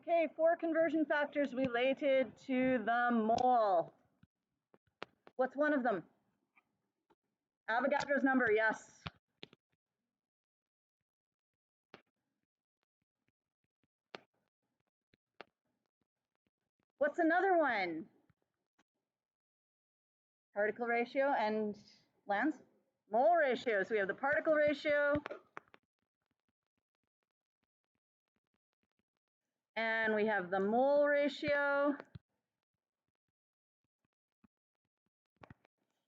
Okay, 4 conversion factors related to the mole. What's one of them? Avogadro's number, yes. What's another one? Particle ratio and Lance? Mole ratio. So we have the particle ratio. And we have the mole ratio.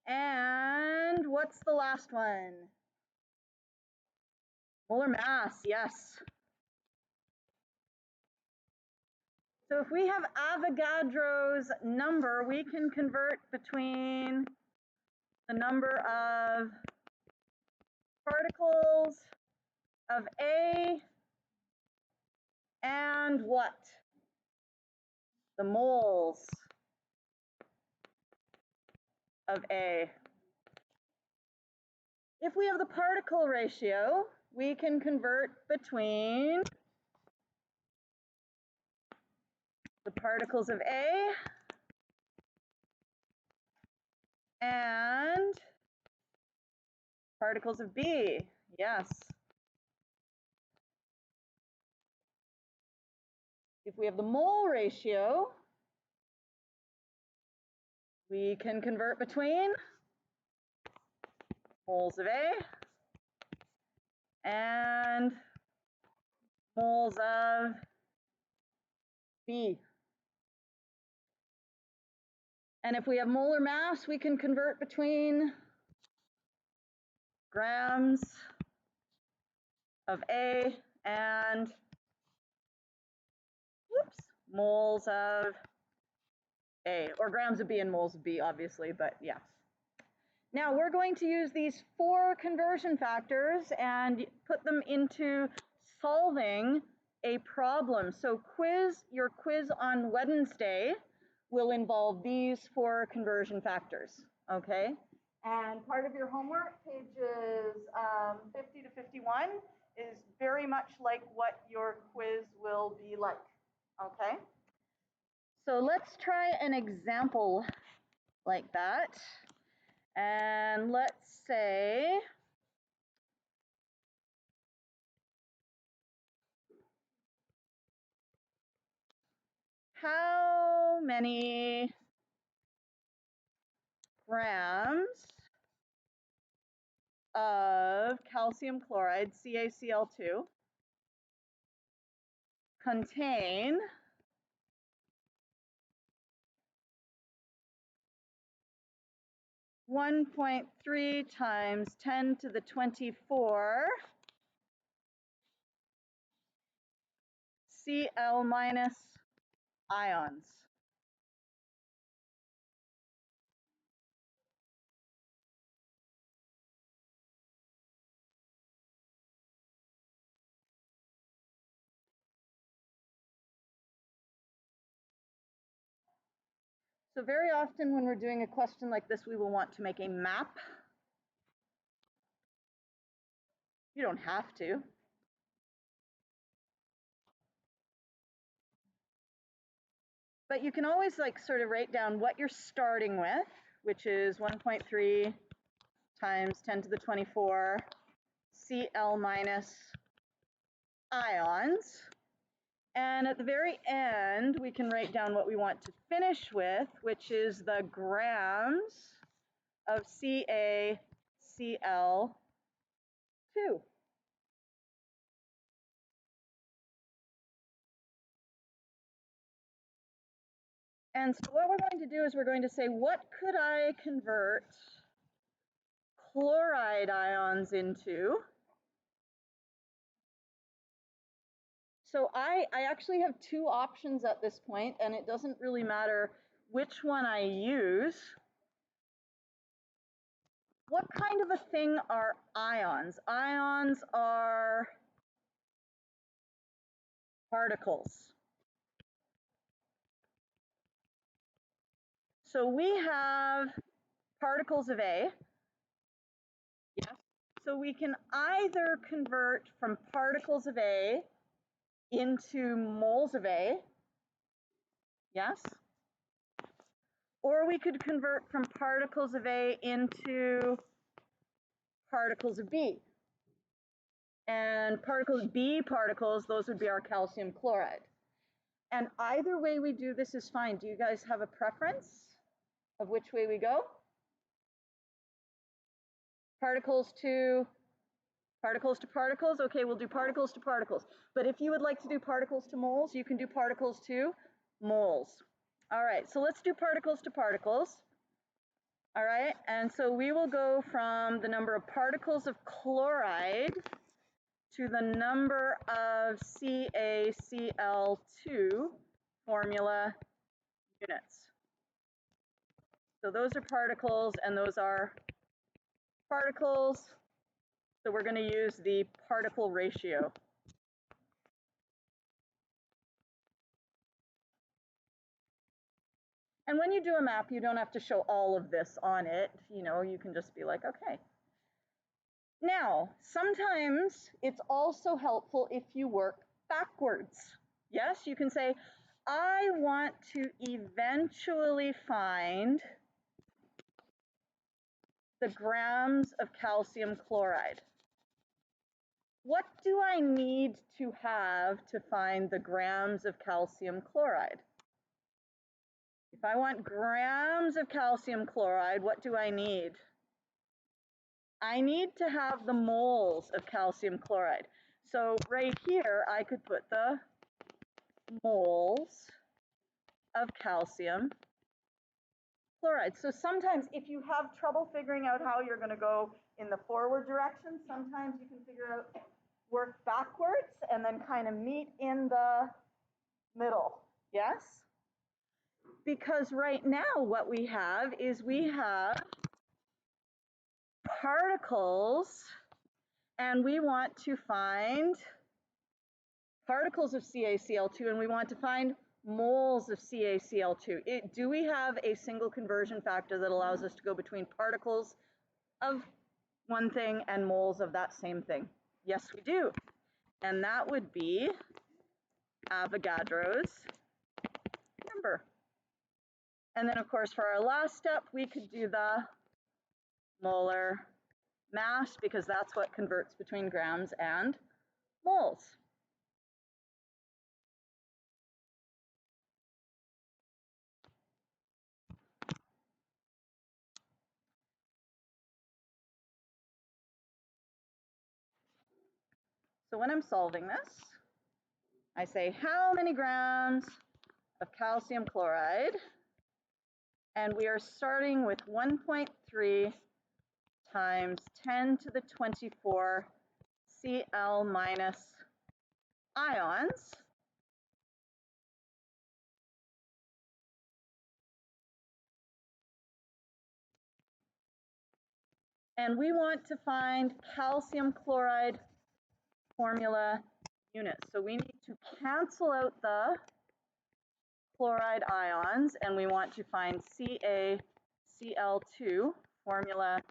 And what's the last one? Molar mass, yes. So if we have Avogadro's number, we can convert between the number of particles of A and what? The moles of A. If we have the particle ratio, we can convert between the particles of A and particles of B. Yes. If we have the mole ratio, we can convert between moles of A and moles of B. And if we have molar mass, we can convert between grams of A and moles of A, or grams of B and moles of B, obviously, but yes. Now we're going to use these 4 conversion factors and put them into solving a problem. So your quiz on Wednesday will involve these 4 conversion factors, okay? And part of your homework, pages 50 to 51, is very much like what your quiz will be like, okay? So let's try an example like that. And let's say how many grams of calcium chloride, CaCl2, contain 1.3 times 10 to the 24 Cl minus ions. So very often when we're doing a question like this, we will want to make a map. You don't have to. But you can always like sort of write down what you're starting with, which is 1.3 times 10 to the 24 Cl minus ions. And at the very end, we can write down what we want to finish with, which is the grams of CaCl2. And so what we're going to do is we're going to say, what could I convert chloride ions into? So I actually have 2 options at this point, and it doesn't really matter which one I use. What kind of a thing are ions? Ions are particles. So we have particles of A. Yes. So we can either convert from particles of A into moles of A, yes? Or we could convert from particles of A into particles of B. And B particles, those would be our calcium chloride. And either way we do this is fine. Do you guys have a preference of which way we go? Particles to particles? Okay, we'll do particles to particles. But if you would like to do particles to moles, you can do particles to moles. All right, so let's do particles to particles. All right, and so we will go from the number of particles of chloride to the number of CaCl2 formula units. So those are particles and those are particles. So we're going to use the particle ratio. And when you do a map, you don't have to show all of this on it. You know, you can just be like, okay. Now, sometimes it's also helpful if you work backwards. Yes, you can say, I want to eventually find the grams of calcium chloride. What do I need to have to find the grams of calcium chloride? If I want grams of calcium chloride, what do I need? I need to have the moles of calcium chloride. So right here, I could put the moles of calcium chloride. So sometimes if you have trouble figuring out how you're going to go in the forward direction, sometimes you can figure out work backwards and then kind of meet in the middle. Yes? Because right now what we have is we have particles and we want to find particles of CaCl2 and we want to find moles of CaCl2. Do we have a single conversion factor that allows us to go between particles of one thing and moles of that same thing? Yes, we do. And that would be Avogadro's number. And then, of course, for our last step, we could do the molar mass because that's what converts between grams and moles. So when I'm solving this, I say how many grams of calcium chloride, and we are starting with 1.3 times 10 to the 24 Cl minus ions. And we want to find calcium chloride formula units. So we need to cancel out the chloride ions and we want to find CaCl2 formula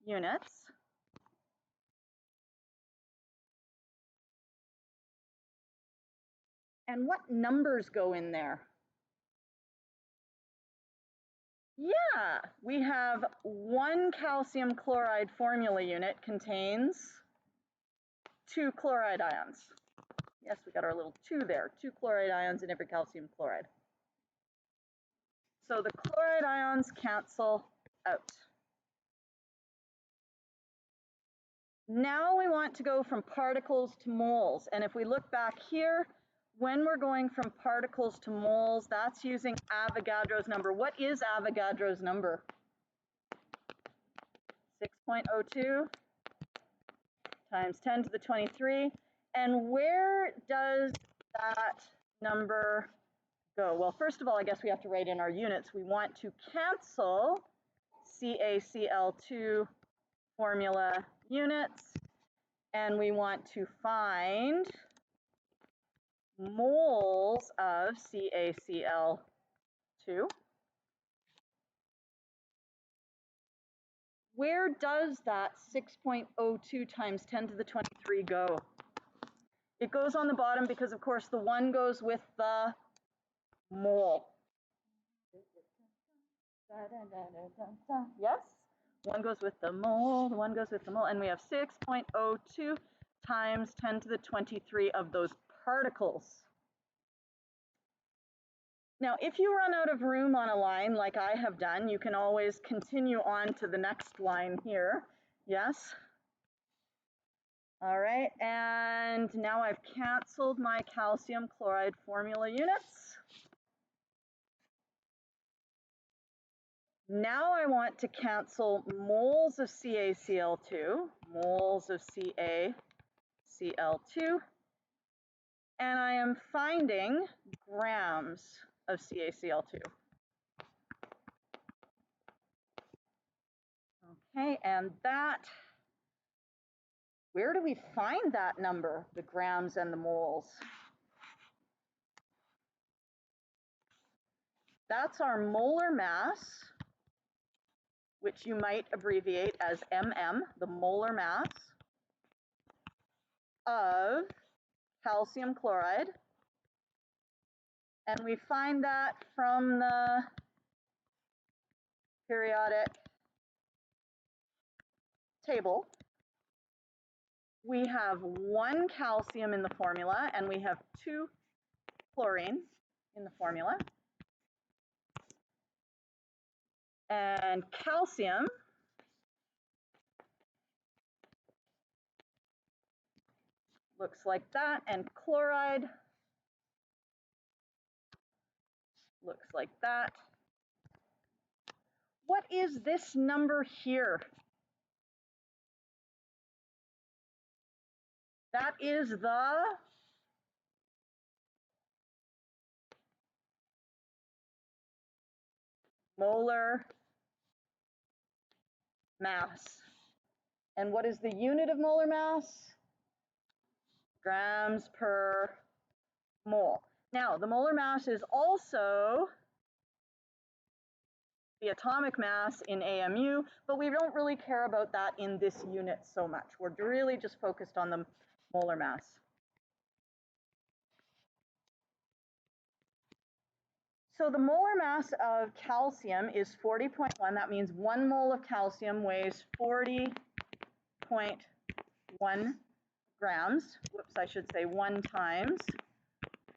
units. And what numbers go in there? Yeah, we have one calcium chloride formula unit contains 2 chloride ions. Yes, we got our little 2 there, 2 chloride ions in every calcium chloride. So the chloride ions cancel out. Now we want to go from particles to moles. And if we look back here, when we're going from particles to moles, that's using Avogadro's number. What is Avogadro's number? 6.02 times 10 to the 23. And where does that number go? Well, first of all, I guess we have to write in our units. We want to cancel CaCl2 formula units, and we want to find moles of CaCl2. Where does that 6.02 times 10 to the 23 go? It goes on the bottom because, of course, the 1 goes with the mole. Yes? 1 goes with the mole, 1 goes with the mole, and we have 6.02 times 10 to the 23 of those particles. Now, if you run out of room on a line like I have done, you can always continue on to the next line here. Yes? All right, and now I've canceled my calcium chloride formula units. Now I want to cancel moles of CaCl2, moles of CaCl2, and I am finding grams of CaCl2. Okay, and that, where do we find that number, the grams and the moles? That's our molar mass, which you might abbreviate as MM, the molar mass of calcium chloride. And we find that from the periodic table. We have 1 calcium in the formula, and we have 2 chlorine in the formula. And calcium looks like that, and chloride looks like that. What is this number here? That is the molar mass. And what is the unit of molar mass? Grams per mole. Now, the molar mass is also the atomic mass in AMU, but we don't really care about that in this unit so much. We're really just focused on the molar mass. So the molar mass of calcium is 40.1. That means 1 mole of calcium weighs 40.1 grams. Whoops, I should say 1 times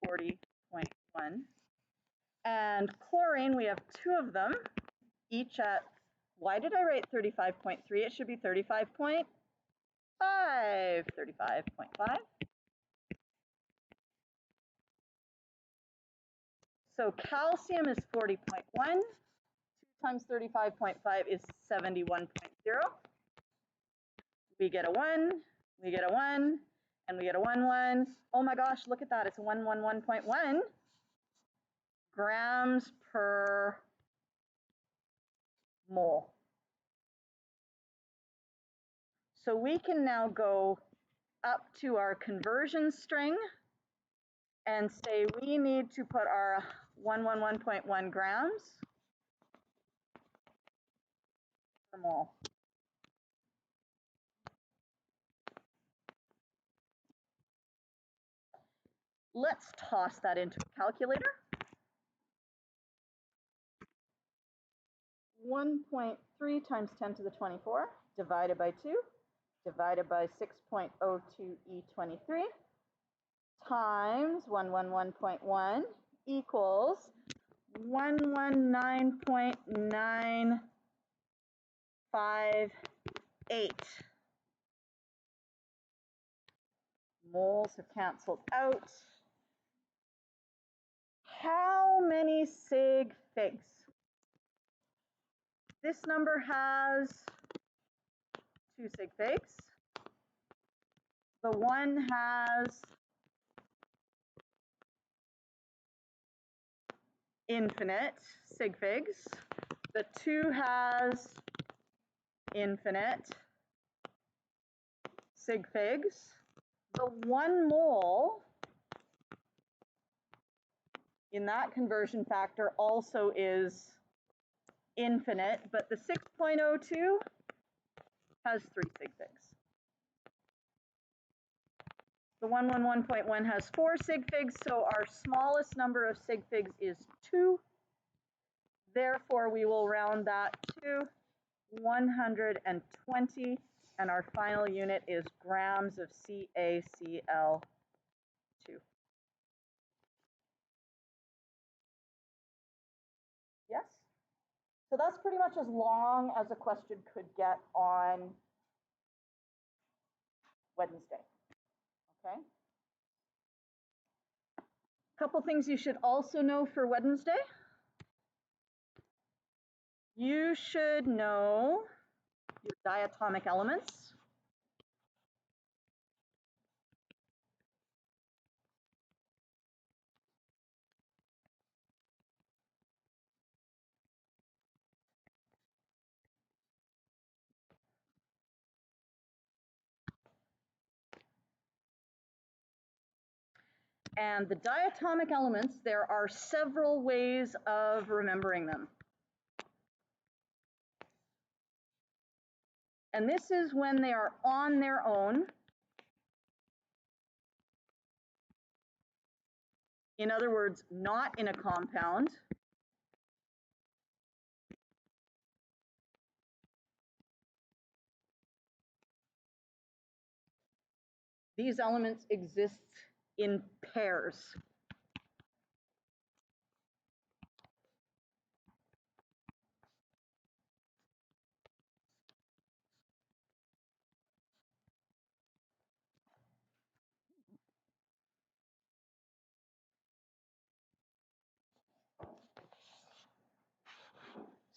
40.1. And chlorine, we have 2 of them, each at, why did I write 35.3? It should be 35.5. 35.5. So calcium is 40.1. 2 times 35.5 is 71.0. We get a 1, we get a 1, and we get a 1, 1. Oh my gosh, look at that. It's 111.1 grams per mole. So we can now go up to our conversion string and say we need to put our 111.1 grams per mole. Let's toss that into a calculator. 1.3 times 10 to the 24 divided by 2 divided by 6.02E23 times 111.1 equals 119.958. Moles have canceled out. How many sig figs? This number has 2 sig figs. The 1 has infinite sig figs. The 2 has infinite sig figs. The 1 mole in that conversion factor also is infinite, but the 6.02 has 3 sig figs. The 111.1 has 4 sig figs, so our smallest number of sig figs is 2. Therefore, we will round that to 120, and our final unit is grams of CaCl2. Yes? So that's pretty much as long as a question could get on Wednesday, okay? A couple things you should also know for Wednesday. You should know your diatomic elements. And the diatomic elements, there are several ways of remembering them. And this is when they are on their own. In other words, not in a compound. These elements exist in pairs.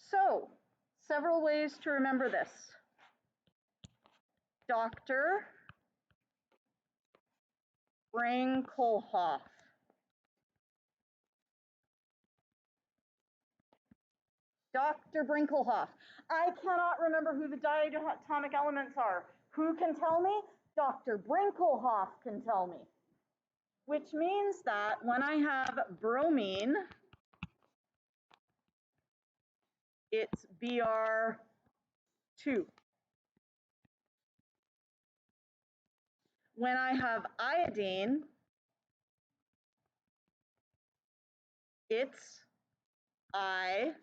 So, several ways to remember this. Dr. Brinkelhoff. Dr. Brinkelhoff. I cannot remember who the diatomic elements are. Who can tell me? Dr. Brinkelhoff can tell me. Which means that when I have bromine, it's Br2. When I have iodine, it's I2.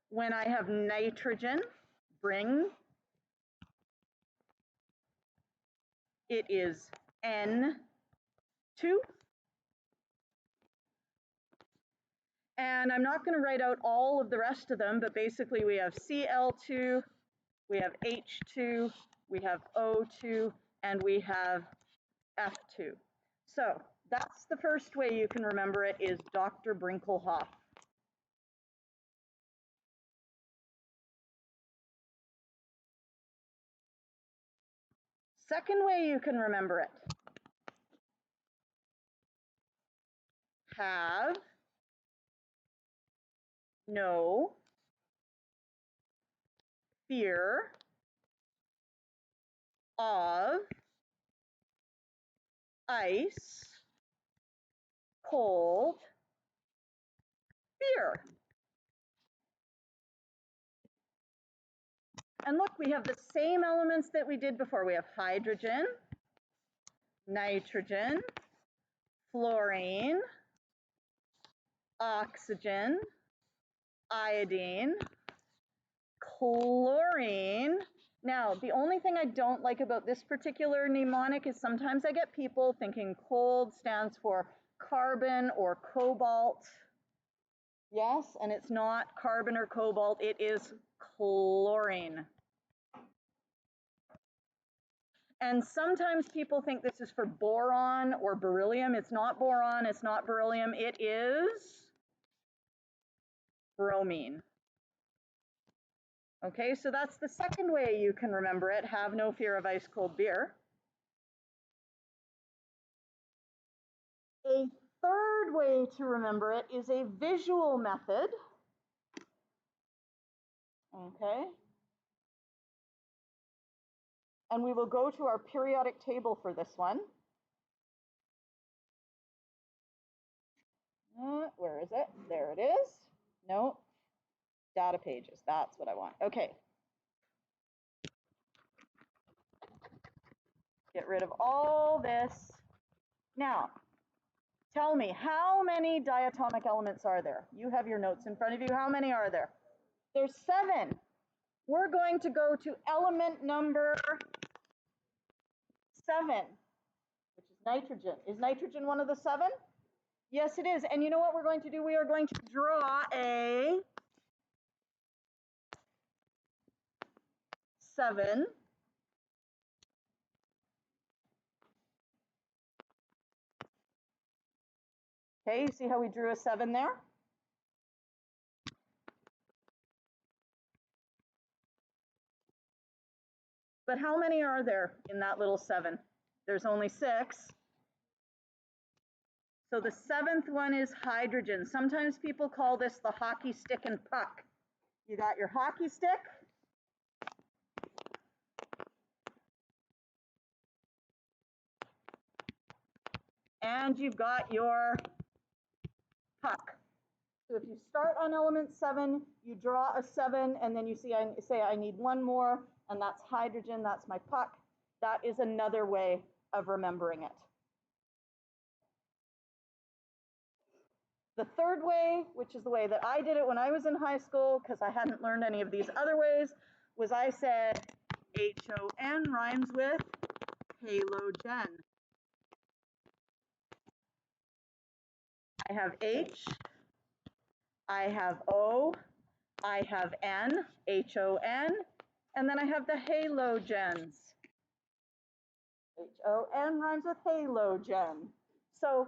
When I have nitrogen, bring, it is N2. And I'm not going to write out all of the rest of them, but basically we have Cl2, we have H2, we have O2, and we have F2. So that's the first way you can remember it, is Dr. Brinkelhoff. Second way you can remember it. Have no fear of ice cold beer. And look, we have the same elements that we did before. We have hydrogen, nitrogen, fluorine, oxygen, iodine, chlorine. Now, the only thing I don't like about this particular mnemonic is sometimes I get people thinking cold stands for carbon or cobalt. Yes, and it's not carbon or cobalt, it is chlorine. And sometimes people think this is for boron or beryllium. It's not boron, it's not beryllium, it is bromine. Okay, so that's the second way you can remember it. Have no fear of ice cold beer. A third way to remember it is a visual method. Okay. And we will go to our periodic table for this one. Where is it? There it is. No, data pages, that's what I want. Okay. Get rid of all this. Now, tell me, how many diatomic elements are there? You have your notes in front of you. How many are there? There's 7. We're going to go to element number 7, which is nitrogen. Is nitrogen one of the 7? Yes, it is. And you know what we're going to do? We are going to draw a 7. Okay, you see how we drew a 7 there? But how many are there in that little 7? There's only 6. So the 7th one is hydrogen. Sometimes people call this the hockey stick and puck. You got your hockey stick. And you've got your puck. So if you start on element 7, you draw a 7, and then you say I need one more, and that's hydrogen, that's my puck. That is another way of remembering it. The third way, which is the way that I did it when I was in high school, because I hadn't learned any of these other ways, was I said HON rhymes with halogen. I have H, I have O, I have N, HON, and then I have the halogens. HON rhymes with halogen. So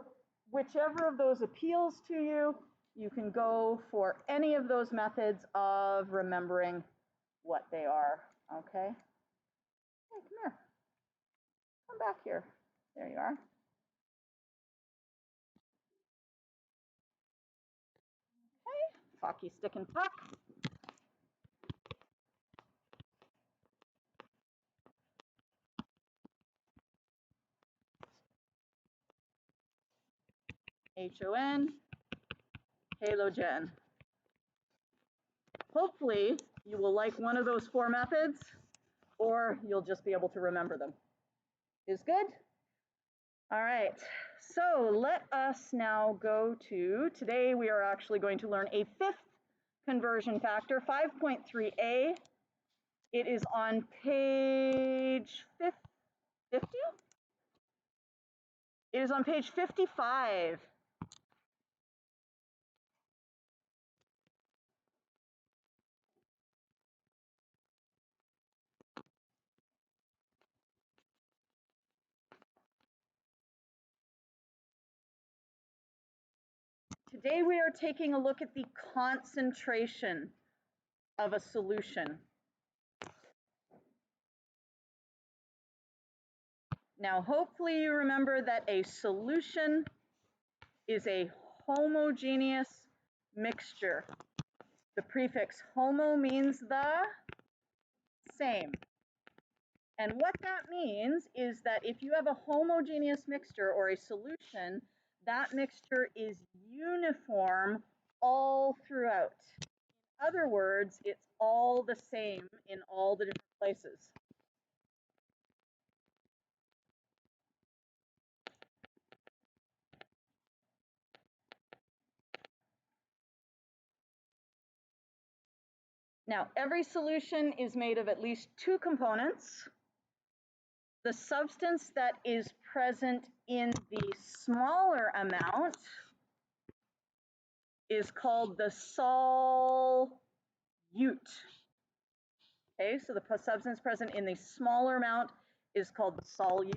whichever of those appeals to you, you can go for any of those methods of remembering what they are, okay? Hey, come here. Come back here. There you are. Okay, hockey stick and puck. HON, halogen. Hopefully, you will like one of those 4 methods, or you'll just be able to remember them. Is good? All right, so let us now go to, today we are actually going to learn a 5th conversion factor, 5.3a. It is on page 50? It is on page 55. Today we are taking a look at the concentration of a solution. Now, hopefully you remember that a solution is a homogeneous mixture. The prefix homo means the same. And what that means is that if you have a homogeneous mixture or a solution, that mixture is uniform all throughout. In other words, it's all the same in all the different places. Now, every solution is made of at least 2 components. The substance that is present in the smaller amount is called the solute. Okay, so the substance present in the smaller amount is called the solute.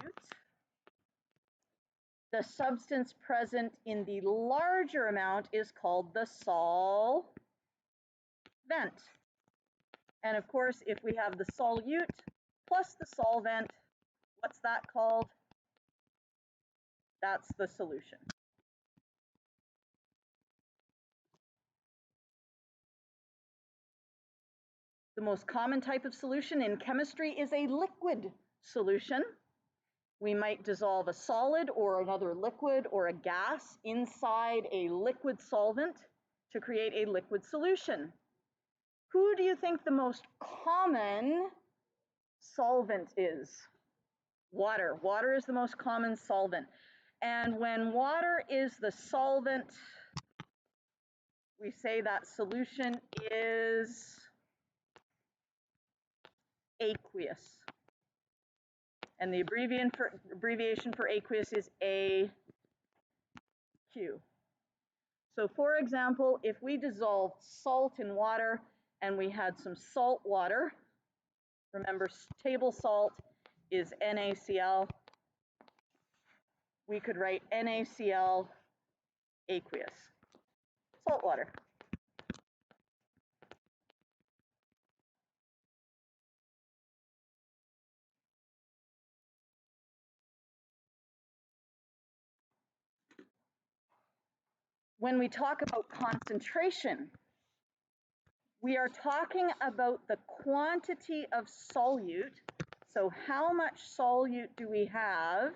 The substance present in the larger amount is called the solvent. And of course, if we have the solute plus the solvent, what's that called? That's the solution. The most common type of solution in chemistry is a liquid solution. We might dissolve a solid or another liquid or a gas inside a liquid solvent to create a liquid solution. Who do you think the most common solvent is? Water. Water is the most common solvent. And when water is the solvent, we say that solution is aqueous. And the abbreviation for aqueous is AQ. So for example, if we dissolved salt in water and we had some salt water, remember table salt is NaCl, we could write NaCl aqueous, salt water. When we talk about concentration, we are talking about the quantity of solute. So how much solute do we have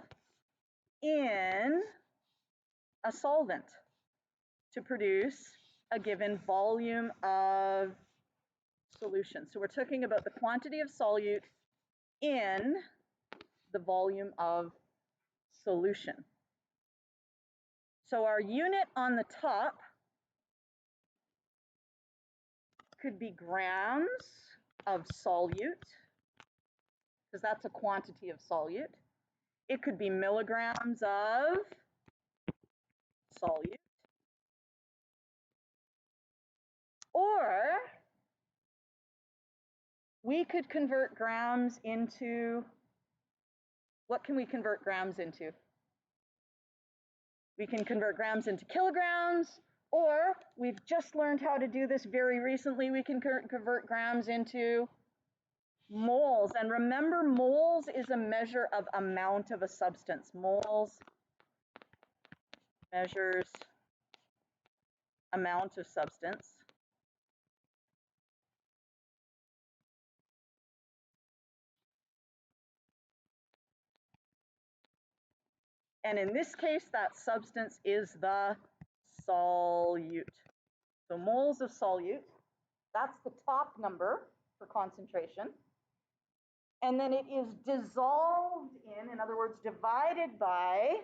in a solvent to produce a given volume of solution? So we're talking about the quantity of solute in the volume of solution. So our unit on the top could be grams of solute, because that's a quantity of solute. It could be milligrams of solute. Or we could convert grams into, what can we convert grams into? We can convert grams into kilograms, or we've just learned how to do this very recently, we can convert grams into moles. And remember, moles is a measure of amount of a substance. Moles measures amount of substance. And in this case, that substance is the solute. So moles of solute, that's the top number for concentration. And then it is dissolved in other words, divided by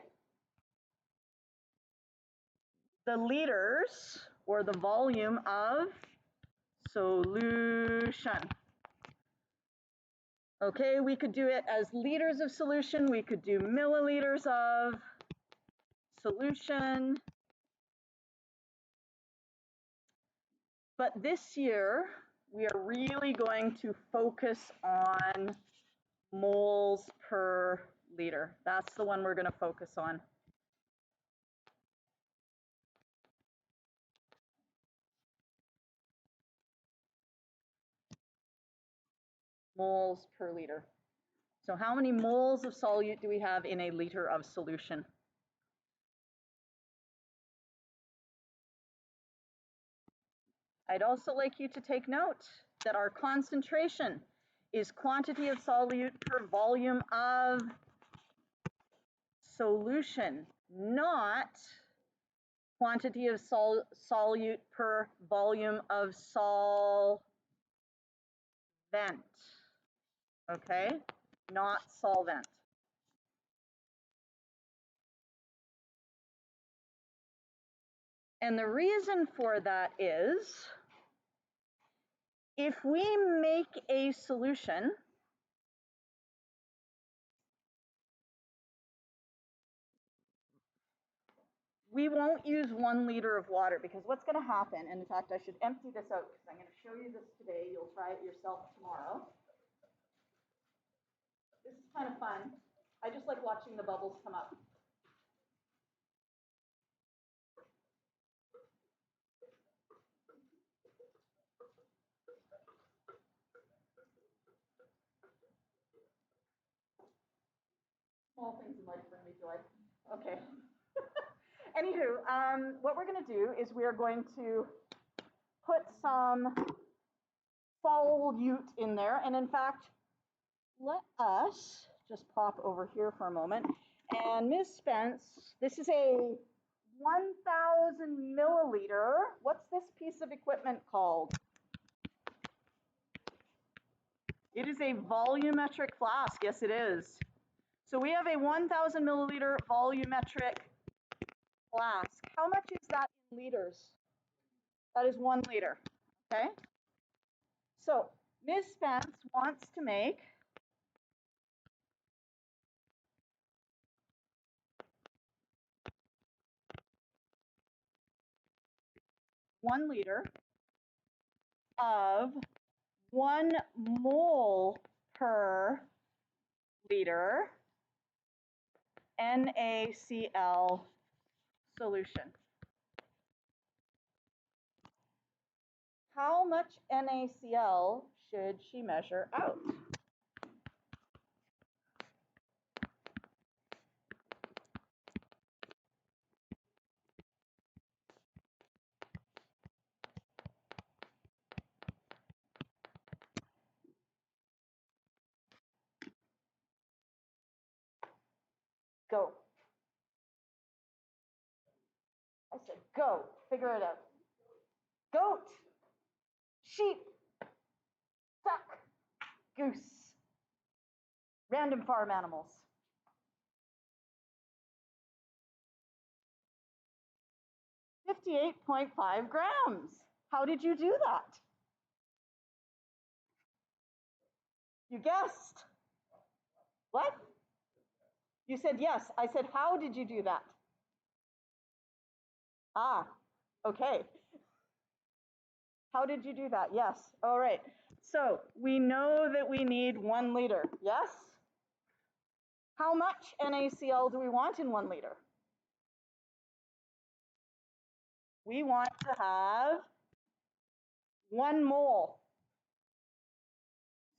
the liters or the volume of solution. Okay, we could do it as liters of solution, we could do milliliters of solution. But this year, we are really going to focus on moles per liter. That's the one we're going to focus on. Moles per liter. So how many moles of solute do we have in a liter of solution? I'd also like you to take note that our concentration is quantity of solute per volume of solution, not quantity of solute per volume of solvent. Okay, not solvent. And the reason for that is, if we make a solution, we won't use 1 liter of water, because what's going to happen, and in fact I should empty this out because I'm going to show you this today, you'll try it yourself tomorrow. This is kind of fun. I just like watching the bubbles come up. Small things in life bring me joy. Okay. Anywho, what we're going to do is we are going to put some solute in there. And in fact, let us just pop over here for a moment. And Ms. Spence, this is a 1,000 milliliter. What's this piece of equipment called? It is a volumetric flask. Yes, it is. So we have a 1,000 milliliter volumetric flask. How much is that in liters? That is 1 liter, okay? So Ms. Spence wants to make 1 liter of 1 mole per liter NaCl solution. How much NaCl should she measure out? Go. I said go. Figure it out. Goat, sheep, duck, goose. Random farm animals. 58.5 grams. How did you do that? You guessed. What? You said yes. I said, how did you do that? Ah, okay. How did you do that? Yes. All right. So we know that we need 1 liter. Yes? How much NaCl do we want in 1 liter? We want to have 1 mole.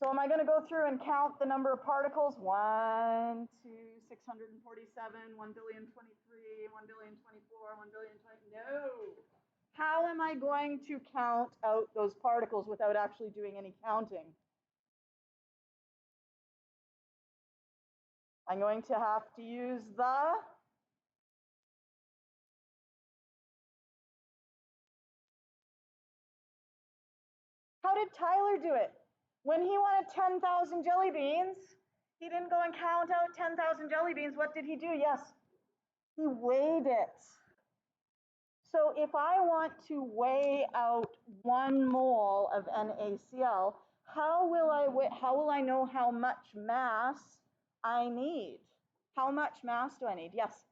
So am I going to go through and count the number of particles? 1, 2, 647, 1 billion 23, 1 billion 24, 1 billion 20. No. How am I going to count out those particles without actually doing any counting? I'm going to have to use the How did Tyler do it? When he wanted 10,000 jelly beans, he didn't go and count out 10,000 jelly beans. What did he do? Yes, he weighed it. So if I want to weigh out 1 mole of NaCl, how will I know how much mass I need? How much mass do I need? Yes.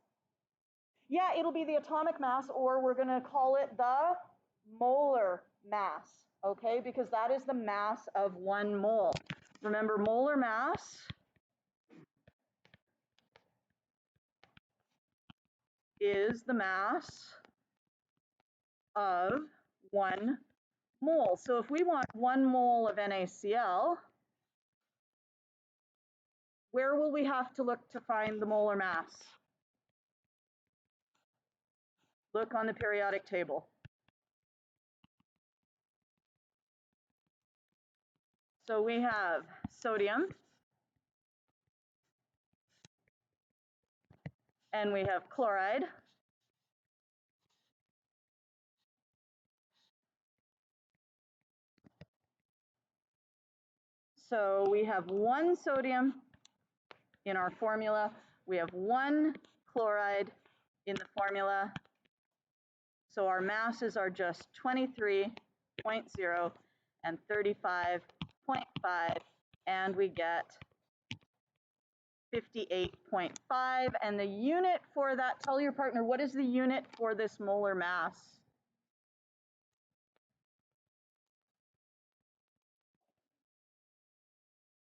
Yeah, it'll be the atomic mass, or we're going to call it the molar mass, okay? Because that is the mass of 1 mole. Remember, molar mass is the mass of 1 mole. So if we want 1 mole of NaCl, where will we have to look to find the molar mass? Look on the periodic table. So we have sodium, and we have chloride. So we have 1 sodium in our formula. We have 1 chloride in the formula. So our masses are just 23.0 and 35.5, and we get 58.5. And the unit for that, tell your partner, what is the unit for this molar mass?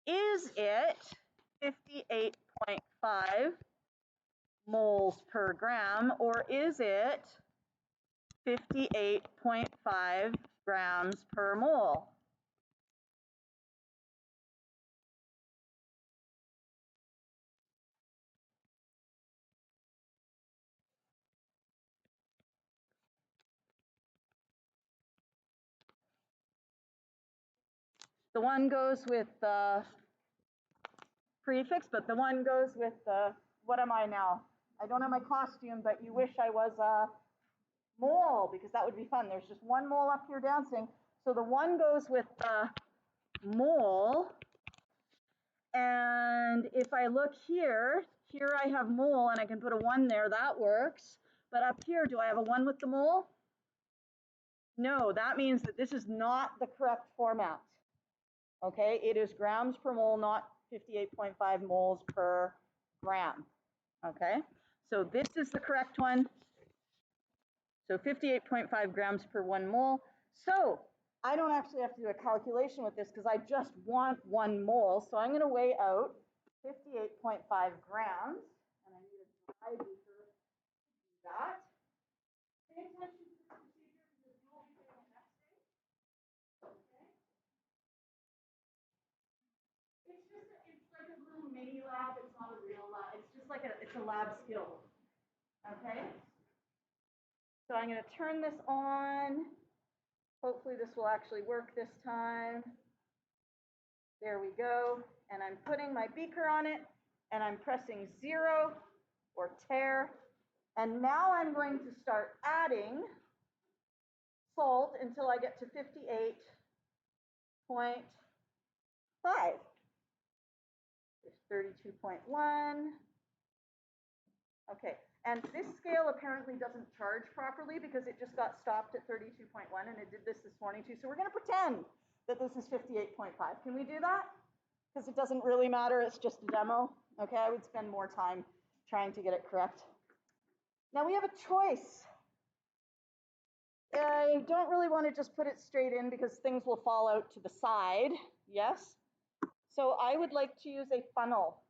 Is it 58.5 moles per gram, or is it 58.5 grams per mole? The one goes with the prefix, but the one goes with the, what am I now? I don't have my costume, but you wish I was a mole, because that would be fun. There's just 1 mole up here dancing. So the one goes with the mole And if I look here, here I have mole and I can put a 1 there, that works. But up here, do I have a 1 with the mole? No, that means that this is not the correct format. Okay, it is grams per mole, not 58.5 moles per gram. Okay, so this is the correct one. So 58.5 grams per 1 mole. So I don't actually have to do a calculation with this because I just want 1 mole. So I'm going to weigh out 58.5 grams, and I need a dry beaker to do that. Pay attention to the procedure because you will be doing it next day. Okay. It's like a little mini lab. It's not a real lab. It's just like it's a lab skill. Okay. So I'm going to turn this on. Hopefully this will actually work this time. There we go. And I'm putting my beaker on it and I'm pressing 0 or tare. And now I'm going to start adding salt until I get to 58.5. There's 32.1. Okay, and this scale apparently doesn't charge properly because it just got stopped at 32.1 and it did this morning too. So we're gonna pretend that this is 58.5. Can we do that? Because it doesn't really matter, it's just a demo. Okay, I would spend more time trying to get it correct. Now we have a choice. I don't really want to just put it straight in because things will fall out to the side, yes? So I would like to use a funnel.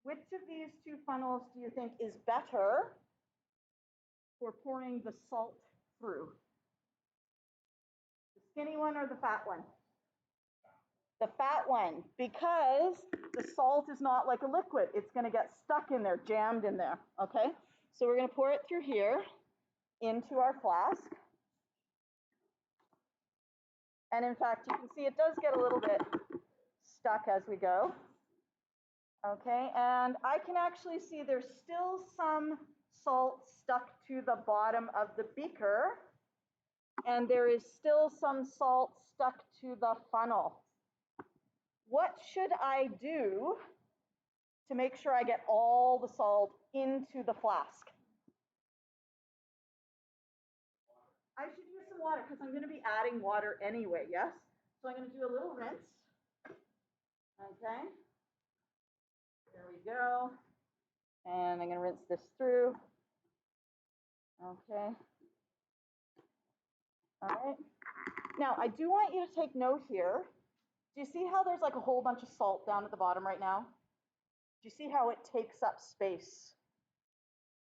Which of these two funnels do you think is better for pouring the salt through? The skinny one or the fat one? The fat one, because the salt is not like a liquid. It's going to get stuck in there, jammed in there, okay? So we're going to pour it through here into our flask. And in fact, you can see it does get a little bit stuck as we go. Okay, and I can actually see there's still some salt stuck to the bottom of the beaker, and there is still some salt stuck to the funnel. What should I do to make sure I get all the salt into the flask? I should use some water because I'm going to be adding water anyway, yes? So I'm going to do a little rinse. Okay. There we go. And I'm going to rinse this through. Okay. All right. Now, I do want you to take note here. Do you see how there's like a whole bunch of salt down at the bottom right now? Do you see how it takes up space?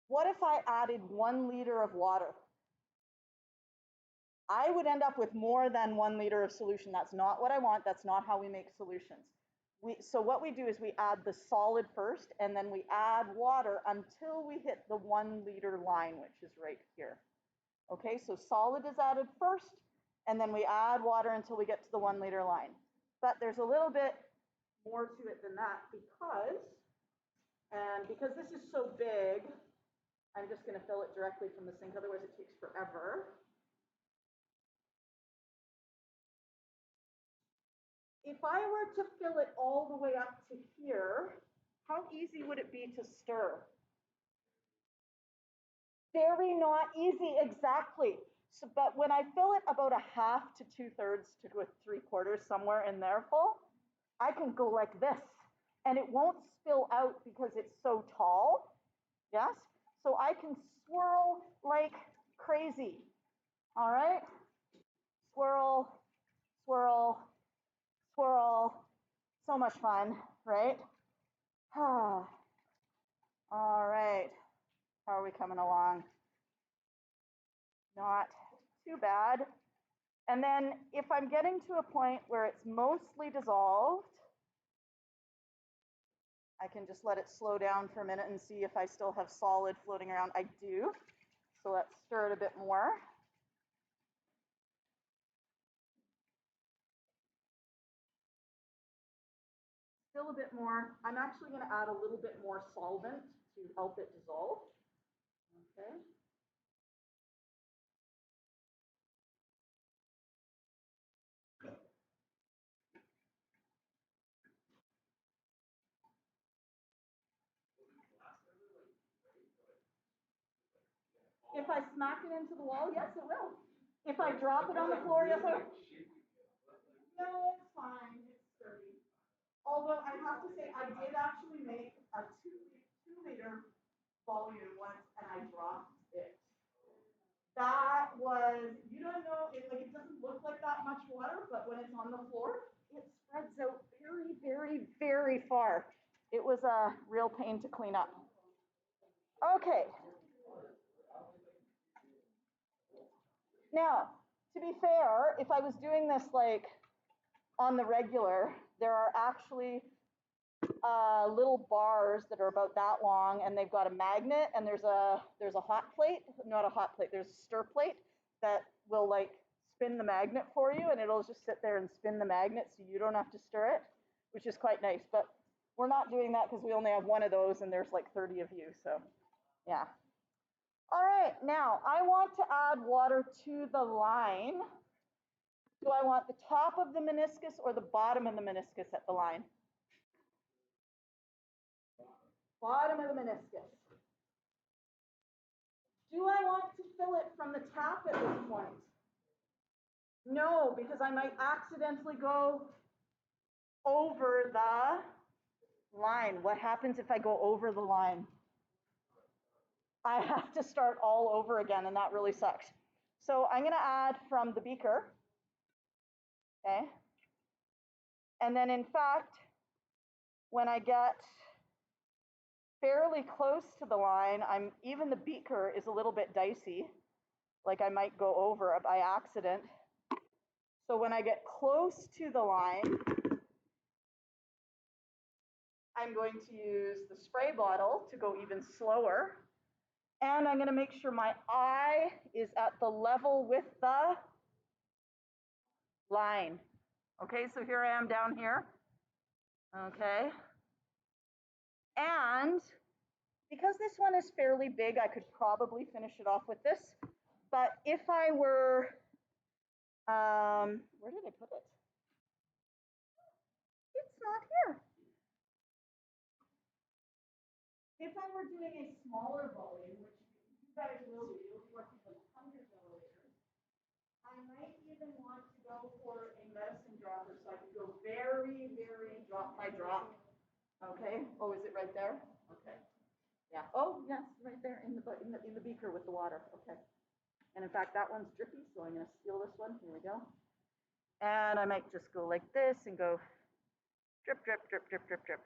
What if I added 1 liter of water? I would end up with more than 1 liter of solution. That's not what I want. That's not how we make solutions. So what we do is we add the solid first, and then we add water until we hit the 1 liter line, which is right here. Okay, so solid is added first, and then we add water until we get to the 1 liter line. But there's a little bit more to it than that because this is so big, I'm just going to fill it directly from the sink, otherwise it takes forever. If I were to fill it all the way up to here, how easy would it be to stir? Very not easy, exactly. So, but when I fill it about 1/2 to 2/3 to 3/4, somewhere in there full, I can go like this and it won't spill out because it's so tall, yes? So I can swirl like crazy, all right? Swirl, swirl, swirl, so much fun, right? All right, how are we coming along? Not too bad. And then if I'm getting to a point where it's mostly dissolved, I can just let it slow down for a minute and see if I still have solid floating around. I do. So let's stir it a bit more. Still a bit more. I'm actually going to add a little bit more solvent to help it dissolve. Okay. If I smack it into the wall, yes, it will. If I drop it on the floor, yes, I will. No, it's fine. It's sturdy. Although I have to say, I did actually make a 2 liter volume once, and I dropped it. That was, you don't know, it doesn't look like that much water, but when it's on the floor, it spreads out very, very, very far. It was a real pain to clean up. Okay. Now, to be fair, if I was doing this like on the regular, there are actually little bars that are about that long, and they've got a magnet, and there's a hot plate, not a hot plate, there's a stir plate that will like spin the magnet for you, and it'll just sit there and spin the magnet so you don't have to stir it, which is quite nice. But we're not doing that because we only have one of those and there's like 30 of you, so yeah. All right, now I want to add water to the line. Do I want the top of the meniscus or the bottom of the meniscus at the line? Bottom of the meniscus. Do I want to fill it from the top at this point? No, because I might accidentally go over the line. What happens if I go over the line? I have to start all over again, and that really sucks. So I'm going to add from the beaker. Okay. And then in fact, when I get fairly close to the line, even the beaker is a little bit dicey. Like I might go over it by accident. So when I get close to the line, I'm going to use the spray bottle to go even slower. And I'm going to make sure my eye is at the level with the line. Okay, so here I am down here. Okay. And because this one is fairly big, I could probably finish it off with this. But if I were, where did I put it? It's not here. If I were doing a smaller volume, which you guys will do, you'll be working with hundreds of milliliters, I might even want to go for a medicine dropper, so I could go very, very drop by drop. Okay. Oh, is it right there? Okay. Yeah. Oh, yes, right there in the beaker with the water. Okay. And in fact, that one's drippy, so I'm going to steal this one. Here we go. And I might just go like this and go drip, drip, drip, drip, drip, drip.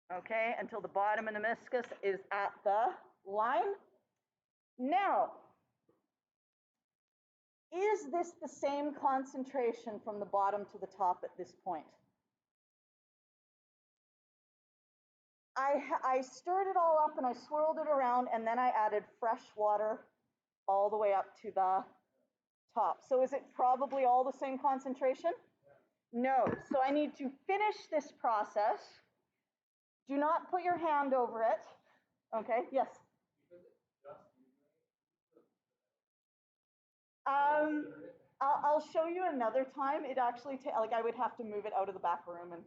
Okay, until the bottom of the meniscus is at the line. Now, is this the same concentration from the bottom to the top at this point? I stirred it all up and I swirled it around, and then I added fresh water all the way up to the top. So is it probably all the same concentration? No. So I need to finish this process. Do not put your hand over it. Okay, yes. I'll show you another time. It actually like I would have to move it out of the back room and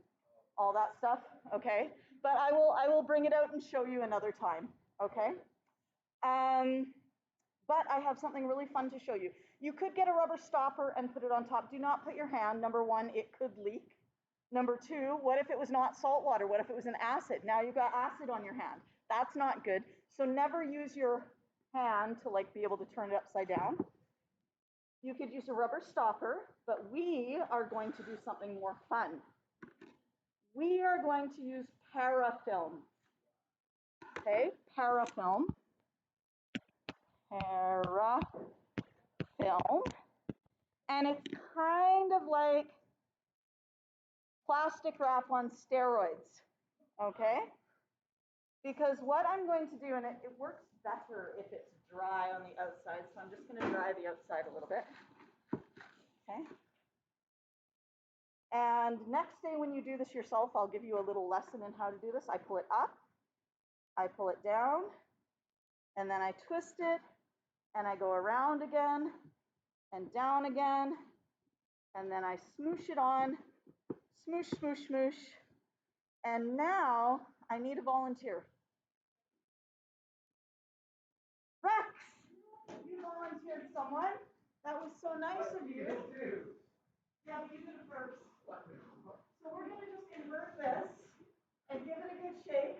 all that stuff. Okay, but I will bring it out and show you another time. Okay. But I have something really fun to show you. You could get a rubber stopper and put it on top. Do not put your hand. Number one, it could leak. Number two, what if it was not salt water? What if it was an acid? Now you've got acid on your hand. That's not good. So never use your hand to like be able to turn it upside down. You could use a rubber stopper, but we are going to do something more fun. We are going to use parafilm. Okay, parafilm. Parafilm. And it's kind of like plastic wrap on steroids, okay? Because what I'm going to do, and it works better if it's dry on the outside, so I'm just going to dry the outside a little bit, okay? And next day when you do this yourself, I'll give you a little lesson in how to do this. I pull it up, I pull it down, and then I twist it, and I go around again, and down again, and then I smoosh it on, smoosh, smoosh, smoosh, and now I need a volunteer. Rex, someone. That was so nice of you. Yeah, but you did it first. So we're going to just invert this and give it a good shake.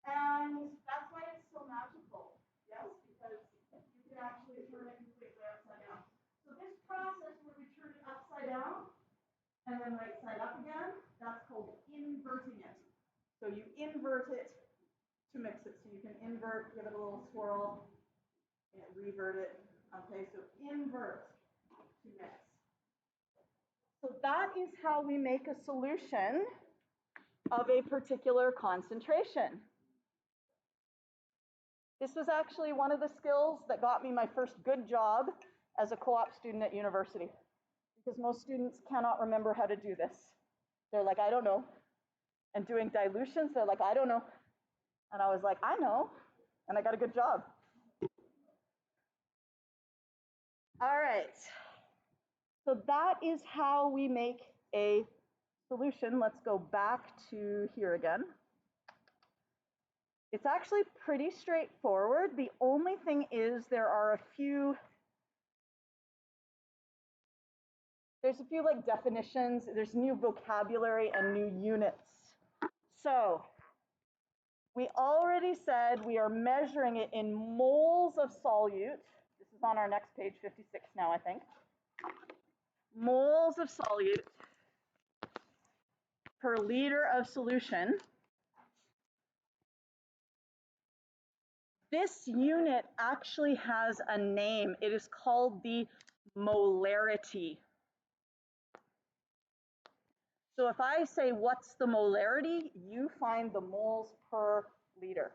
And that's why it's so magical. Yes, because you can actually turn it completely upside down. So this process where we turn it upside down and then right side up again, that's called inverting it. So you invert it to mix it. So you can invert, give it a little swirl, and revert it. Okay, so invert to mix. So that is how we make a solution of a particular concentration. This was actually one of the skills that got me my first good job as a co-op student at university, because most students cannot remember how to do this. They're like, I don't know. And doing dilutions, they're like, I don't know. And I was like, I know. And I got a good job. All right. So that is how we make a solution. Let's go back to here again. It's actually pretty straightforward. The only thing is there's a few like definitions, there's new vocabulary and new units. So we already said we are measuring it in moles of solute. This is on our next page, 56 now, I think. Moles of solute per liter of solution. This unit actually has a name. It is called the molarity. So if I say, what's the molarity? You find the moles per liter.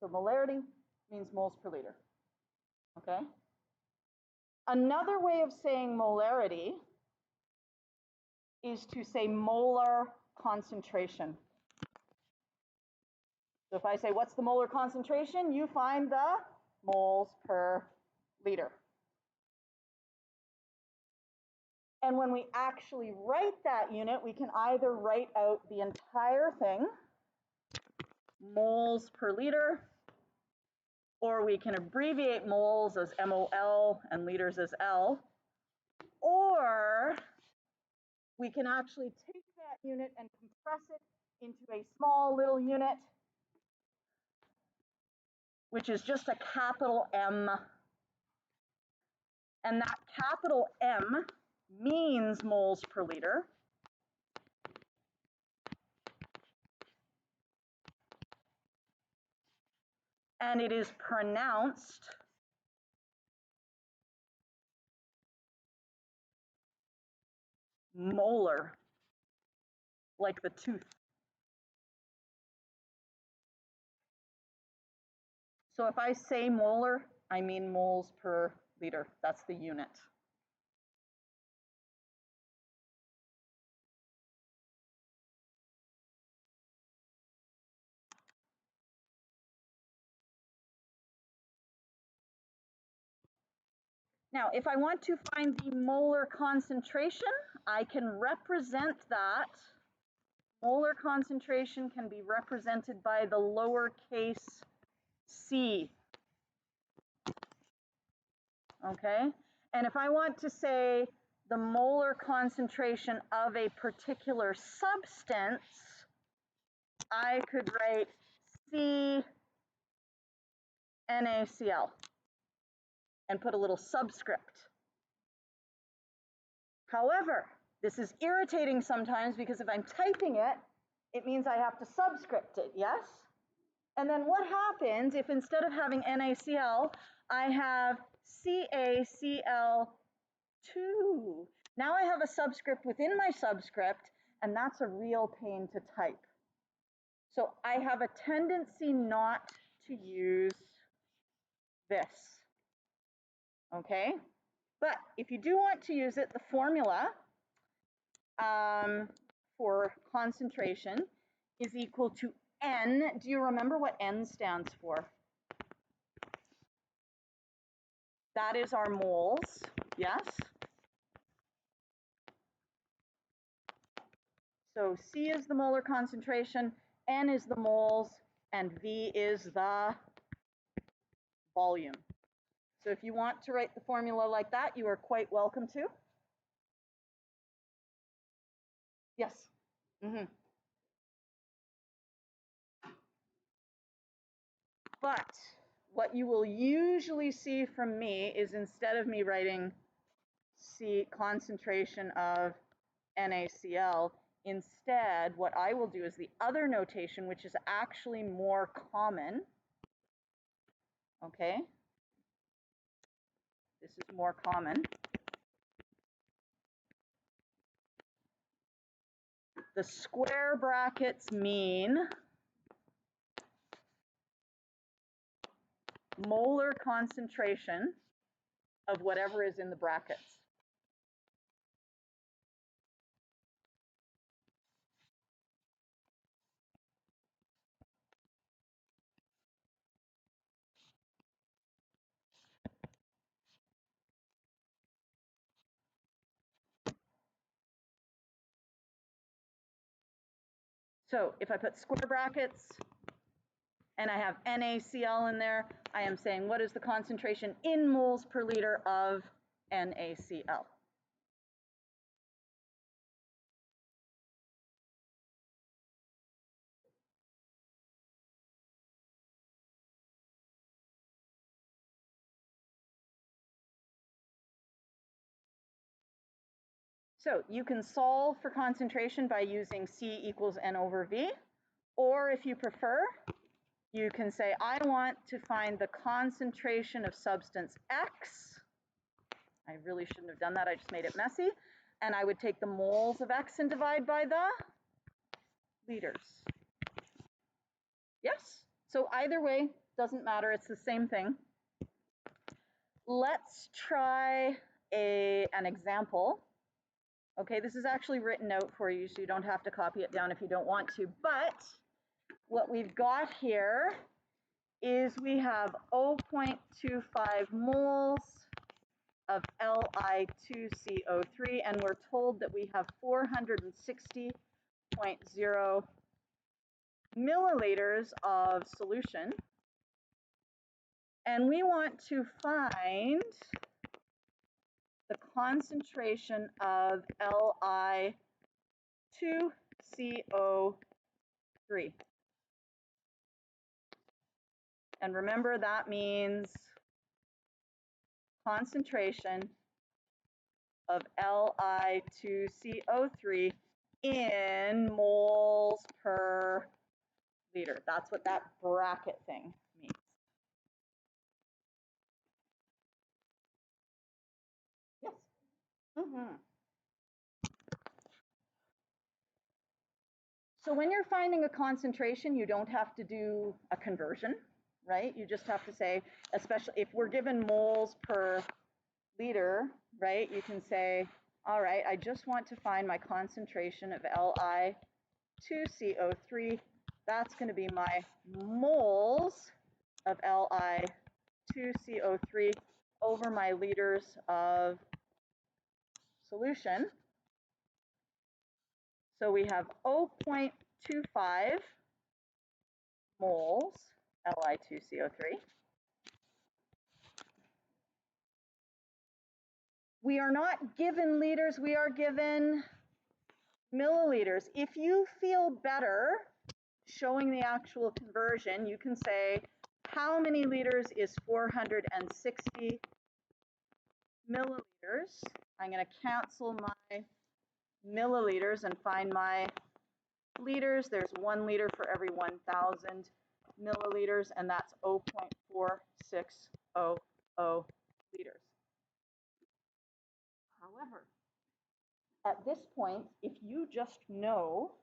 So molarity means moles per liter, okay? Another way of saying molarity is to say molar concentration. So if I say, what's the molar concentration? You find the moles per liter. And when we actually write that unit, we can either write out the entire thing, moles per liter, or we can abbreviate moles as MOL and liters as L, or we can actually take that unit and compress it into a small little unit, which is just a capital M. And that capital M means moles per liter. And it is pronounced molar, like the tooth. So if I say molar, I mean moles per liter. That's the unit. Now, if I want to find the molar concentration, I can represent that. Molar concentration can be represented by the lowercase c. Okay? And if I want to say the molar concentration of a particular substance, I could write CNaCl and put a little subscript. However, this is irritating sometimes because if I'm typing it, it means I have to subscript it, yes? And then what happens if instead of having NaCl, I have CaCl2? Now I have a subscript within my subscript, and that's a real pain to type. So I have a tendency not to use this, okay? But if you do want to use it, the formula for concentration is equal to N. Do you remember what N stands for? That is our moles, yes? So C is the molar concentration, N is the moles, and V is the volume. So if you want to write the formula like that, you are quite welcome to. Yes. But what you will usually see from me is instead of me writing C concentration of NaCl, instead what I will do is the other notation, which is actually more common. Okay, this is more common. The square brackets mean molar concentration of whatever is in the brackets. So if I put square brackets and I have NaCl in there, I am saying what is the concentration in moles per liter of NaCl. So you can solve for concentration by using C equals N over V, or if you prefer, you can say, I want to find the concentration of substance X. I really shouldn't have done that, I just made it messy. And I would take the moles of X and divide by the liters. Yes, so either way, doesn't matter, it's the same thing. Let's try an example. Okay, this is actually written out for you, so you don't have to copy it down if you don't want to. But what we've got here is we have 0.25 moles of Li2CO3, and we're told that we have 460.0 milliliters of solution. And we want to find the concentration of Li2CO3. And remember, that means concentration of Li2CO3 in moles per liter. That's what that bracket thing means. Yes. So when you're finding a concentration, you don't have to do a conversion, right? You just have to say, especially if we're given moles per liter, right? You can say, all right, I just want to find my concentration of Li2CO3. That's going to be my moles of Li2CO3 over my liters of solution. So we have 0.25 moles Li2CO3. We are not given liters, we are given milliliters. If you feel better showing the actual conversion, you can say how many liters is 460 milliliters. I'm going to cancel my milliliters and find my liters. There's 1 liter for every 1,000 milliliters, and that's 0.4600 liters. However, at this point, if you just know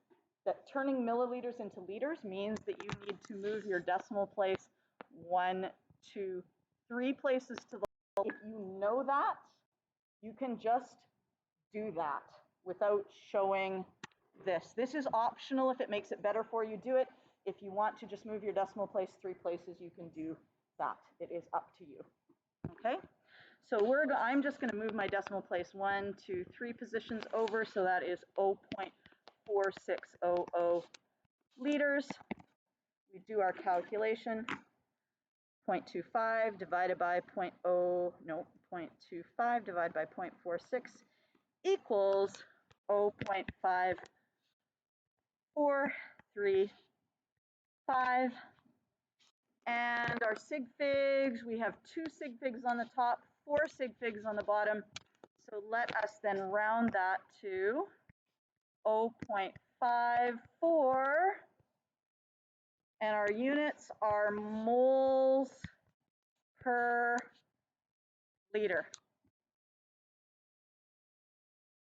that turning milliliters into liters means that you need to move your decimal place 1, 2, 3 places to the left, if you know that, you can just do that without showing this. This is optional. If it makes it better for you, do it. If you want to just move your decimal place 3 places, you can do that. It is up to you. Okay? So I'm just going to move my decimal place 1, 2, 3 positions over, so that is 0.4600 liters. We do our calculation. 0.25 divided by 0.25 divided by 0.46 equals 0.5435. And our sig figs, we have 2 sig figs on the top, 4 sig figs on the bottom. So let us then round that to 0.54. And our units are moles per liter.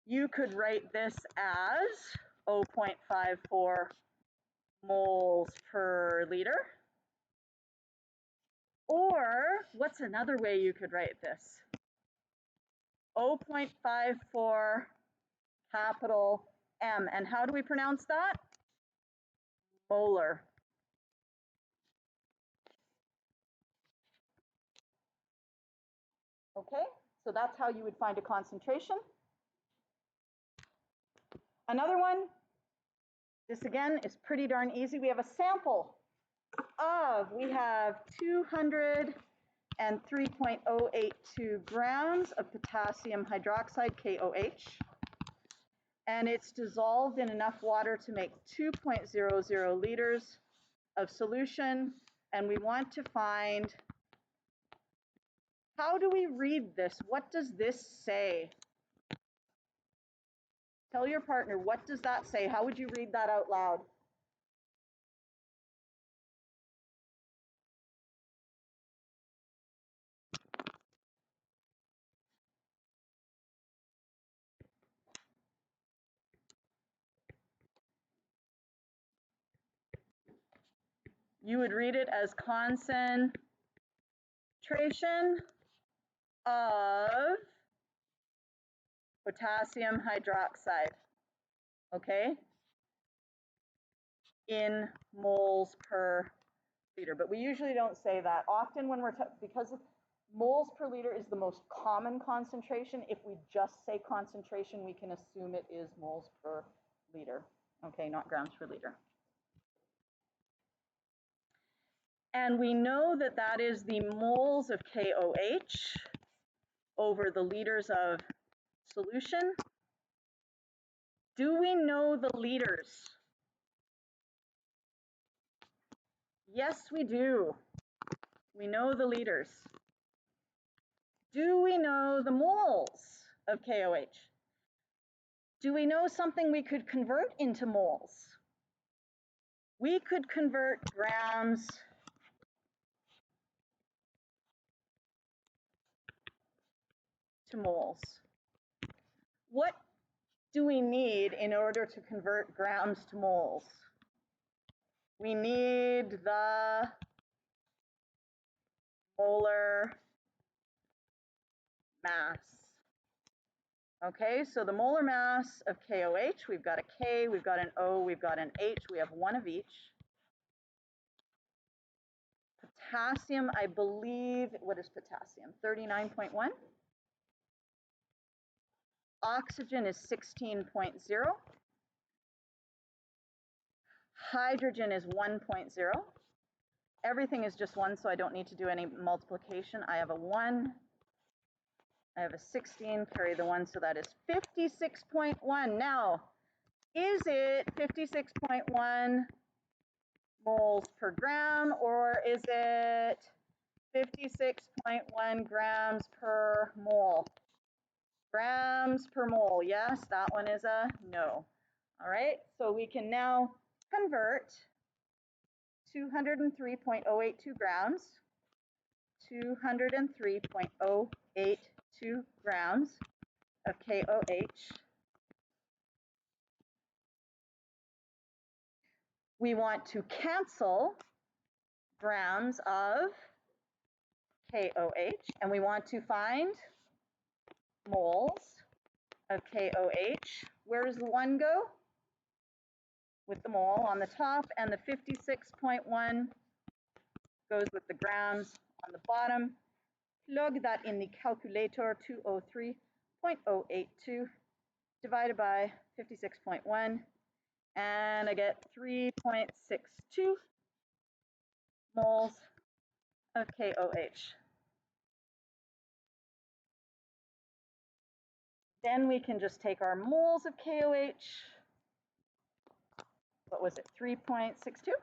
You could write this as 0.54 moles per liter. Or what's another way you could write this? 0.54 capital M. And how do we pronounce that? Molar. Okay, so that's how you would find a concentration. Another one, this again is pretty darn easy. We have a sample we have 203.082 grams of potassium hydroxide, KOH. And it's dissolved in enough water to make 2.00 liters of solution. And we want to find, how do we read this? What does this say? Tell your partner, what does that say? How would you read that out loud? You would read it as concentration of potassium hydroxide, okay, in moles per liter. But we usually don't say that. Often when we're, because moles per liter is the most common concentration, if we just say concentration, we can assume it is moles per liter, okay, not grams per liter. And we know that that is the moles of KOH over the liters of solution. Do we know the liters? Yes, we do. We know the liters. Do we know the moles of KOH? Do we know something we could convert into moles? We could convert grams to moles. What do we need in order to convert grams to moles? We need the molar mass. Okay, so the molar mass of KOH, we've got a K, we've got an O, we've got an H, we have one of each. Potassium, I believe, what is potassium? 39.1. Oxygen is 16.0. Hydrogen is 1.0. Everything is just 1, so I don't need to do any multiplication. I have a 1. I have a 16, carry the 1, so that is 56.1. Now, is it 56.1 moles per gram, or is it 56.1 grams per mole? Grams per mole, yes, that one is a no. All right, so we can now convert 203.082 grams, 203.082 grams of KOH. We want to cancel grams of KOH, and we want to find moles of KOH. Where does the 1 go? with the mole on the top, and the 56.1 goes with the grams on the bottom. Plug that in the calculator, 203.082 divided by 56.1, and I get 3.62 moles of KOH. Then we can just take our moles of KOH. What was it, 3.62?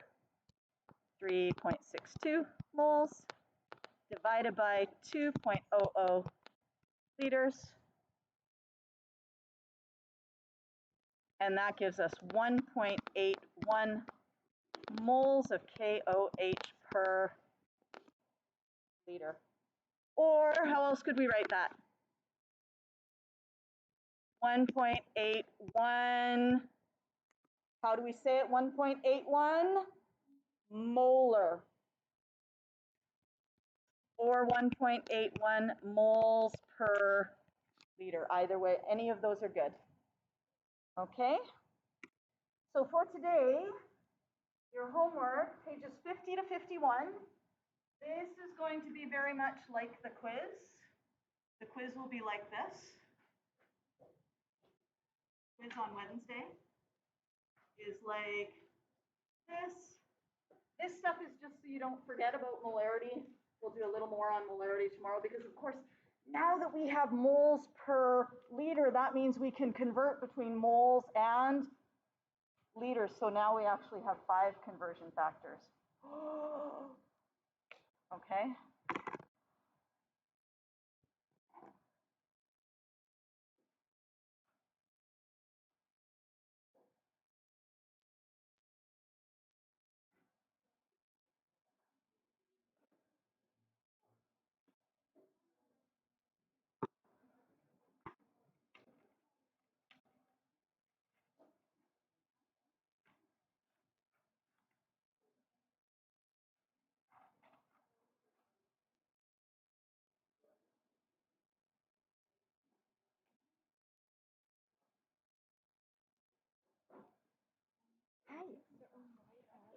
3.62 moles divided by 2.00 liters. And that gives us 1.81 moles of KOH per liter. Or how else could we write that? 1.81, how do we say it? 1.81 molar. Or 1.81 moles per liter. Either way, any of those are good. Okay? So for today, your homework, pages 50 to 51, this is going to be very much like the quiz. The quiz will be like this. Quiz on Wednesday is like this. This stuff is just so you don't forget about molarity. We'll do a little more on molarity tomorrow because, of course, now that we have moles per liter, that means we can convert between moles and liters. So now we actually have 5 conversion factors. Okay.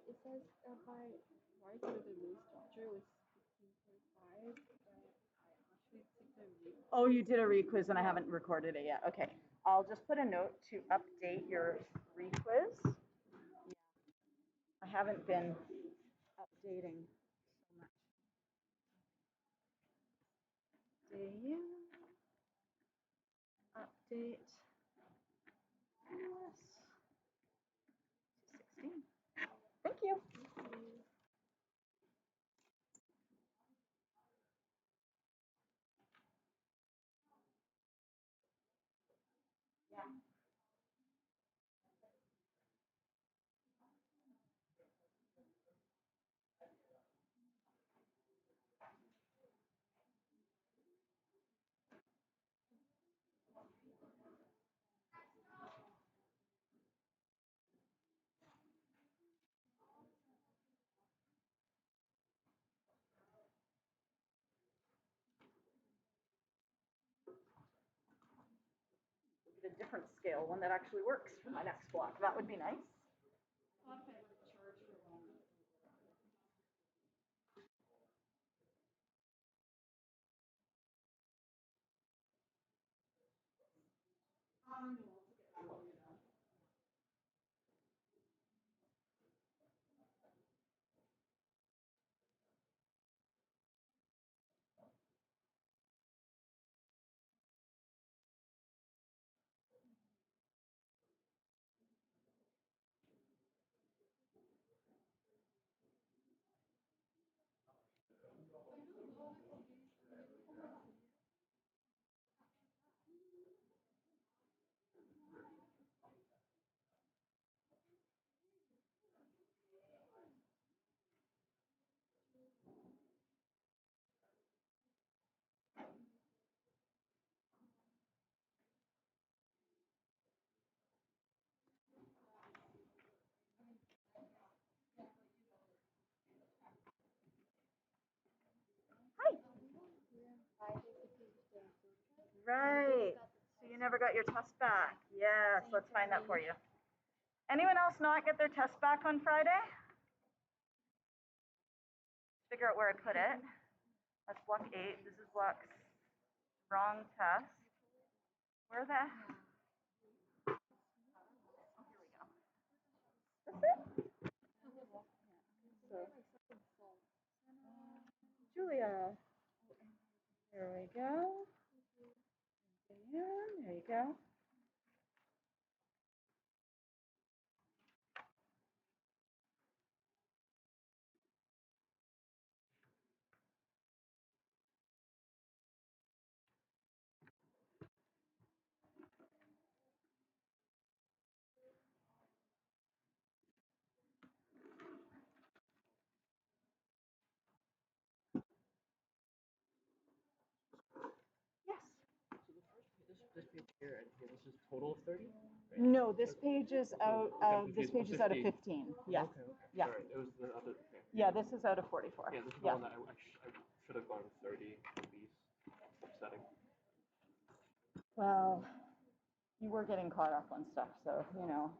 It says by right to the new structure was 16.5, but I actually took the read. Oh, you did a requiz and I haven't recorded it yet. Okay. I'll just put a note to update your requiz. Yeah. I haven't been updating so much. Update. 16. Thank you. Yeah. A different scale, one that actually works for my next block. That would be nice. Right. So you never got your test back. Yes, let's find that for you. Anyone else not get their test back on Friday? Figure out where I put it. That's block 8. This is block wrong test. Where the? Oh, here we go. That's it. So, Julia. There we go. There you go. Yes. This page here and here, this is total of 30? Right? No, this page is out of this page is out of 15. Yeah. Okay. Yeah. All right. It was the other. Okay. Yeah, this is out of 44. Yeah, this is the one that I should have gone 30 at least. Upsetting. Well, you were getting caught up on stuff, so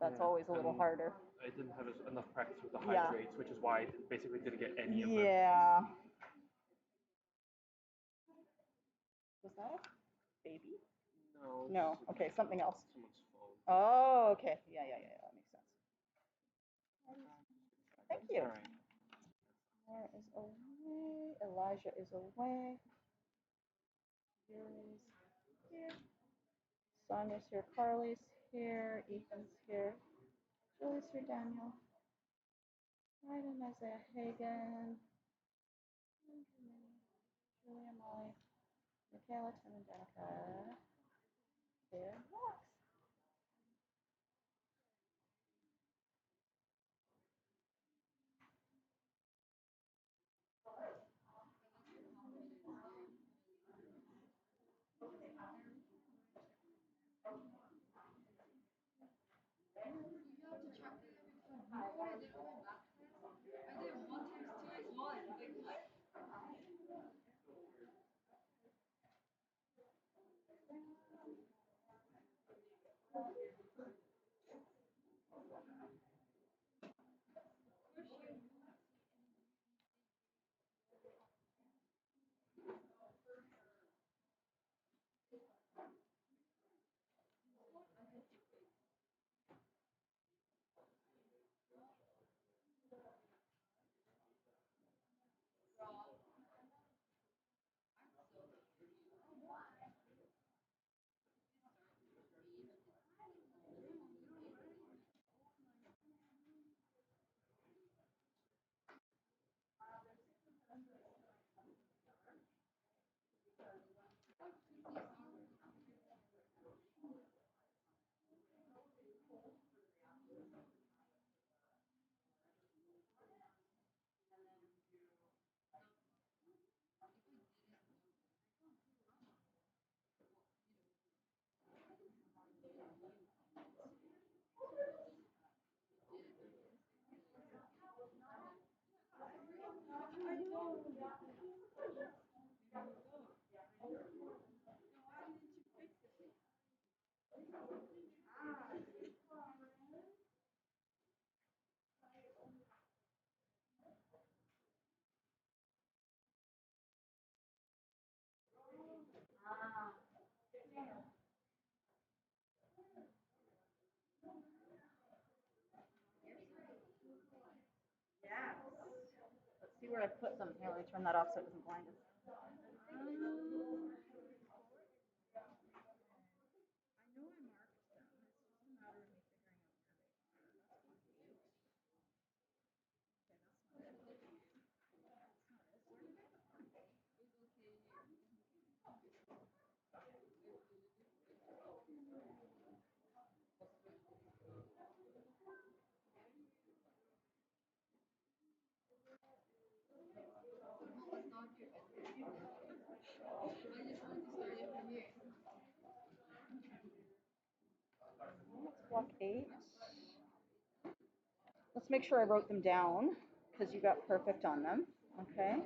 that's always a little harder. I didn't have enough practice with the hydrates, which is why I basically didn't get any of them. Yeah. Was that a baby? No. No. Okay, something else. Someone's phone. Oh, okay. Yeah. That makes sense. Thank you. All right. Laura is away. Elijah is away. Yuri's here. Sonia's here. Carly's here. Ethan's here. Julie's here. Daniel. Ryden, Isaiah Hagen. Julia, Molly. Michaela, Tim, and Danica. There. Alex. Yes. Let's see where I put them. Here, let me turn that off so it doesn't blind us. Let's block 8. Let's make sure I wrote them down because you got perfect on them. Okay.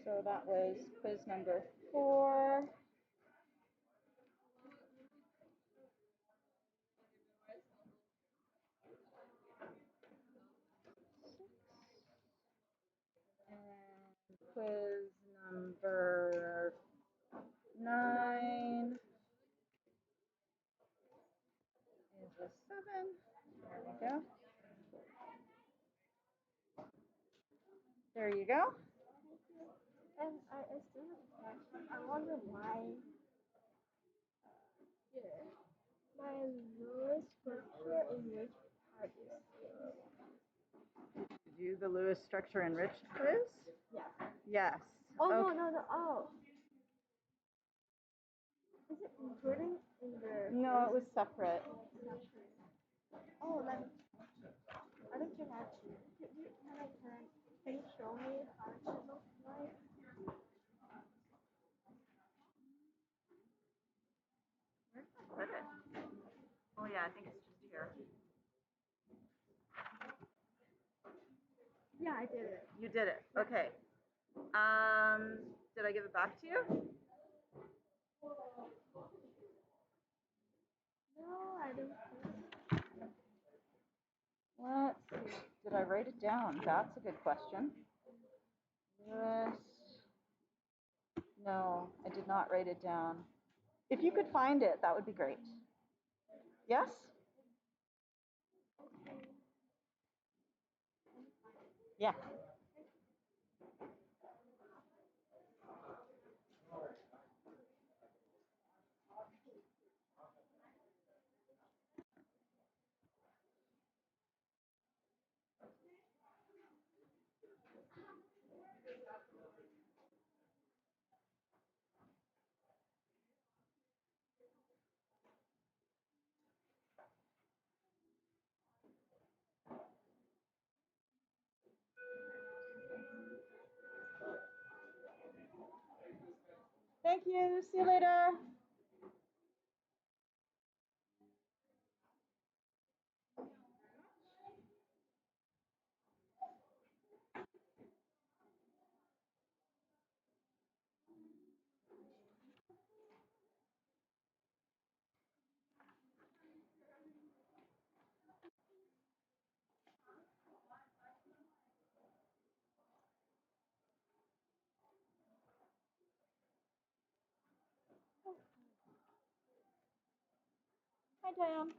So that was quiz number 4. And quiz number 9 is a 7. There we go. There you go. And I still have a question. I wonder why here my Lewis structure in which part is here? Do the Lewis structure enriched quiz? Yeah. Yes. Oh Okay. no. Oh. Is it including in the? No, it was separate. Oh, then I think you have to. Can you show me how it looks like? Where did I put it? Oh yeah, I think it's just here. Yeah, I did it. You did it. Okay. Did I give it back to you? No, I don't think. Let's see. Did I write it down? That's a good question. Lewis. No, I did not write it down. If you could find it, that would be great. Yes? Yeah. Thank you. See you later. Hi, Diane.